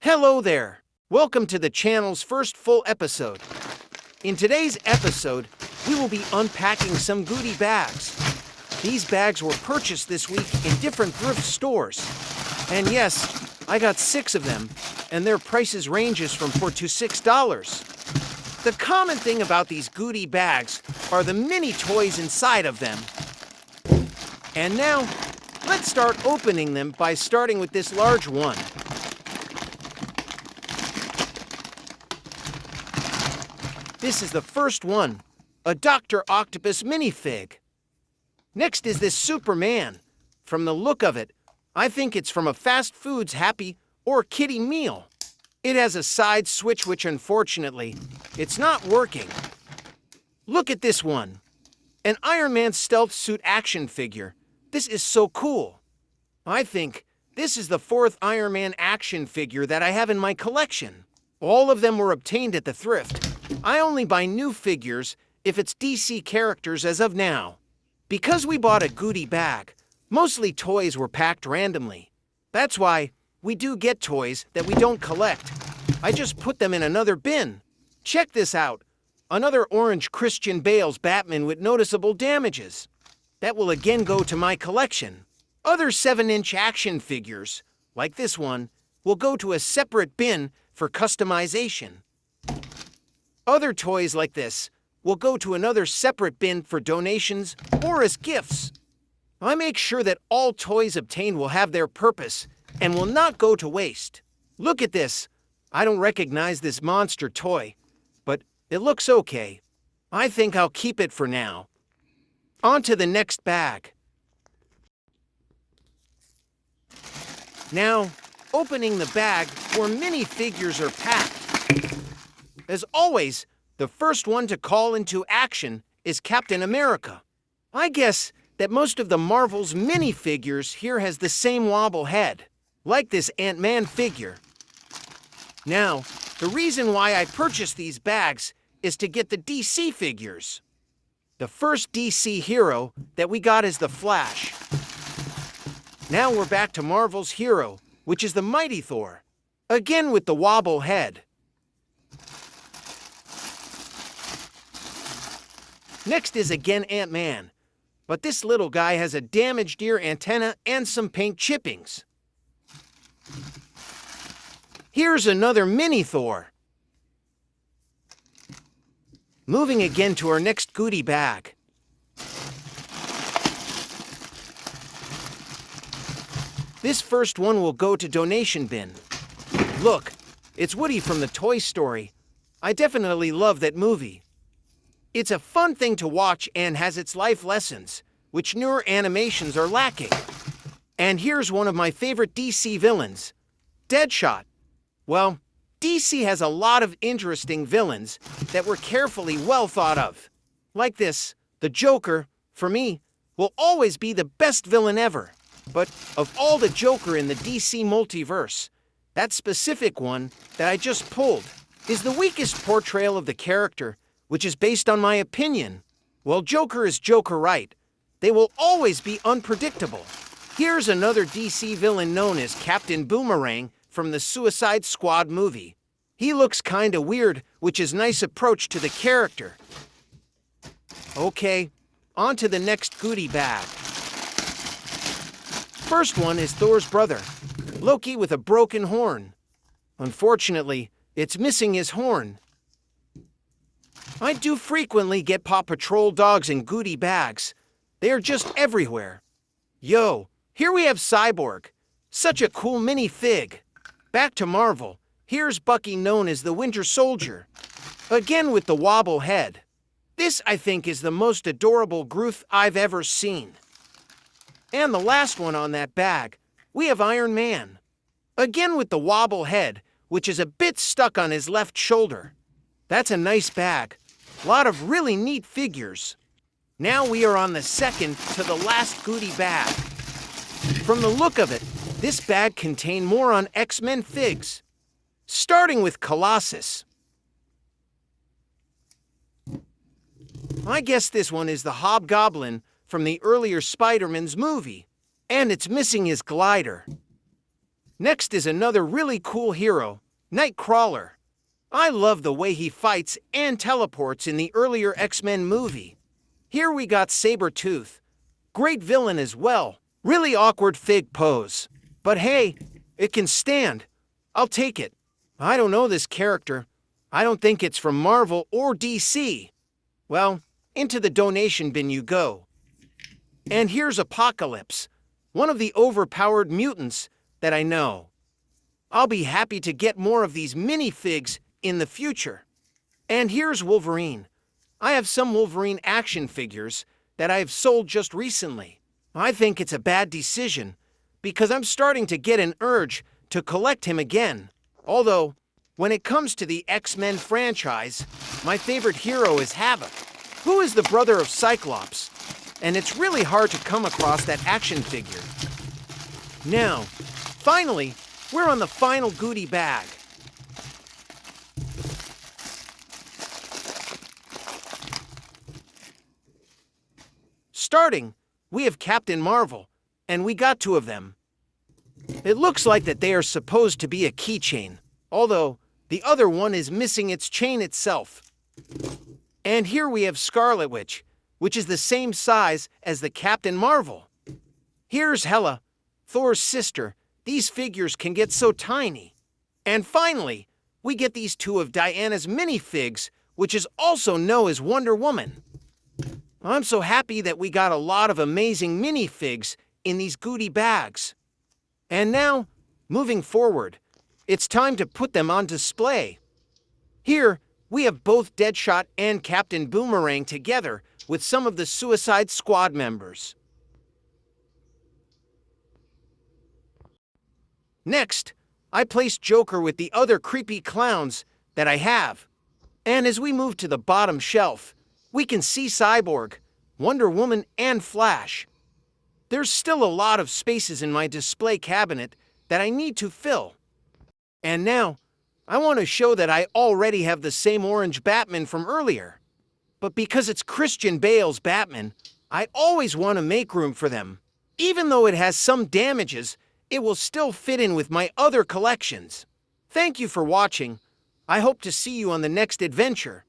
Hello there! Welcome to the channel's first full episode. In today's episode, we will be unpacking some goodie bags. These bags were purchased this week in different thrift stores. And yes, I got 6 of them, and their prices ranges from $4 to $6. The common thing about these goodie bags are the mini toys inside of them. And now, let's start opening them by starting with this large one. This is the first one, a Dr. Octopus minifig. Next is this Superman. From the look of it, I think it's from a fast foods Happy or Kitty meal. It has a side switch which unfortunately, it's not working. Look at this one, an Iron Man stealth suit action figure. This is so cool. I think this is the 4th Iron Man action figure that I have in my collection. All of them were obtained at the Thrift. I only buy new figures if it's DC characters as of now. Because we bought a goodie bag, mostly toys were packed randomly. That's why we do get toys that we don't collect. I just put them in another bin. Check this out. Another orange Christian Bale's Batman with noticeable damages. That will again go to my collection. Other 7-inch action figures, like this one, will go to a separate bin for customization. Other toys like this will go to another separate bin for donations or as gifts. I make sure that all toys obtained will have their purpose and will not go to waste. Look at this. I don't recognize this monster toy, but it looks okay. I think I'll keep it for now. On to the next bag. Now, opening the bag where minifigures are packed. As always, the first one to call into action is Captain America. I guess that most of the Marvel's minifigures here has the same wobble head, like this Ant-Man figure. Now, the reason why I purchased these bags is to get the DC figures. The first DC hero that we got is the Flash. Now we're back to Marvel's hero, which is the Mighty Thor, again with the wobble head. Next is again Ant-Man, but this little guy has a damaged ear antenna and some paint chippings. Here's another mini Thor. Moving again to our next goodie bag. This first one will go to donation bin. Look, it's Woody from the Toy Story. I definitely love that movie. It's a fun thing to watch and has its life lessons, which newer animations are lacking. And here's one of my favorite DC villains, Deadshot. Well, DC has a lot of interesting villains that were carefully well thought of. Like this, the Joker, for me, will always be the best villain ever. But of all the Joker in the DC multiverse, that specific one that I just pulled is the weakest portrayal of the character, which is based on my opinion. Well, Joker is Joker right. They will always be unpredictable. Here's another DC villain known as Captain Boomerang from the Suicide Squad movie. He looks kinda weird, which is a nice approach to the character. Okay, on to the next goodie bag. First one is Thor's brother, Loki with a broken horn. Unfortunately, it's missing his horn. I do frequently get Paw Patrol dogs in goodie bags. They are just everywhere. Yo, here we have Cyborg. Such a cool minifig. Back to Marvel. Here's Bucky known as the Winter Soldier. Again with the wobble head. This, I think, is the most adorable Groot I've ever seen. And the last one on that bag, we have Iron Man. Again with the wobble head, which is a bit stuck on his left shoulder. That's a nice bag. A lot of really neat figures. Now we are on the second to the last goodie bag. From the look of it, this bag contained more on X-Men figs. Starting with Colossus. I guess this one is the Hobgoblin from the earlier Spider-Man's movie, and it's missing his glider. Next is another really cool hero, Nightcrawler. I love the way he fights and teleports in the earlier X-Men movie. Here we got Sabretooth. Great villain as well. Really awkward fig pose. But hey, it can stand. I'll take it. I don't know this character. I don't think it's from Marvel or DC. Well, into the donation bin you go. And here's Apocalypse, one of the overpowered mutants that I know. I'll be happy to get more of these minifigs in the future. And here's Wolverine. I have some Wolverine action figures that I have sold just recently. I think it's a bad decision because I'm starting to get an urge to collect him again. Although, when it comes to the X-Men franchise, my favorite hero is Havoc, who is the brother of Cyclops, and it's really hard to come across that action figure. Now, finally, we're on the final goodie bag. Starting, we have Captain Marvel, and we got two of them. It looks like that they are supposed to be a keychain, although the other one is missing its chain itself. And here we have Scarlet Witch, which is the same size as the Captain Marvel. Here's Hela, Thor's sister. These figures can get so tiny. And finally, we get these two of Diana's minifigs, which is also known as Wonder Woman. I'm so happy that we got a lot of amazing minifigs in these goodie bags. And now, moving forward, it's time to put them on display. Here, we have both Deadshot and Captain Boomerang together with some of the Suicide Squad members. Next, I placed Joker with the other creepy clowns that I have. And as we move to the bottom shelf, we can see Cyborg, Wonder Woman, and Flash. There's still a lot of spaces in my display cabinet that I need to fill. And now, I want to show that I already have the same orange Batman from earlier. But because it's Christian Bale's Batman, I always want to make room for them. Even though it has some damages, it will still fit in with my other collections. Thank you for watching. I hope to see you on the next adventure.